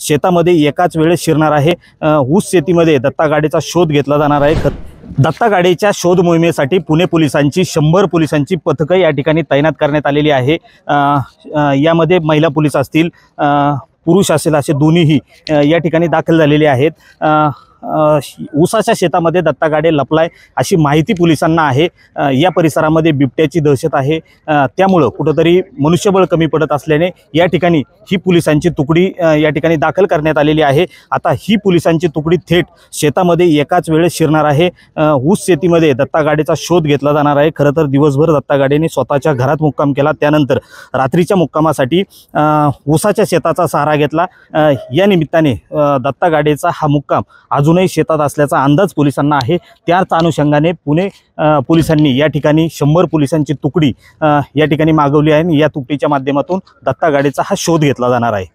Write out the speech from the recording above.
शेतामध्ये एकाच वेळेस शिरणार आहे। ऊस शेतीमध्ये दत्ता गाडीचा शोध घेतला जाणार आहे। दत्ता गाडीच्या शोध मोहिमेसाठी पुणे पोलिसांची 100 पोलिसांची पथकं या ठिकाणी तैनात करण्यात आलेली आहे। यामध्ये महिला पोलीस असतील, पुरुष असेल असे दोन्हीही या ठिकाणी दाखल झालेले आहेत। ऊसाच्या शेतामध्ये दत्ता गाडे लपलाय अशी माहिती पोलिसांना आहे। या परिसरामध्ये बिबट्याची दहशत आहे, त्यामुळे कुठेतरी मनुष्यबळ कमी पडत असल्याने या ठिकाणी ही पोलिसांची तुकडी या ठिकाणी दाखल करण्यात आलेली आहे। आता ही पोलिसांची तुकडी थेट शेतामध्ये एकाच वेळेस शिरणार आहे। ऊस शेतीमध्ये दत्ता गाडेचा शोध घेतला जाणार आहे। खरं तर दिवसभर दत्ता गाडेने स्वतःच्या घरात मुक्काम केला, त्यानंतर रात्रीच्या मुक्कामासाठी ऊसाच्या शेताचा सहारा घेतला। या निमित्ताने दत्ता गाडेचा हा मुक्काम अजूनही शेतात असल्याचा अंदाज पोलिसांना आहे। त्याच अनुषंगाने पुणे पोलिसांनी या ठिकाणी 100 पोलिसांची तुकडी या ठिकाणी मागवली आहे। या तुकडीच्या माध्यमातून दत्ता गाडेचा हा शोध घेतला जाणार आहे।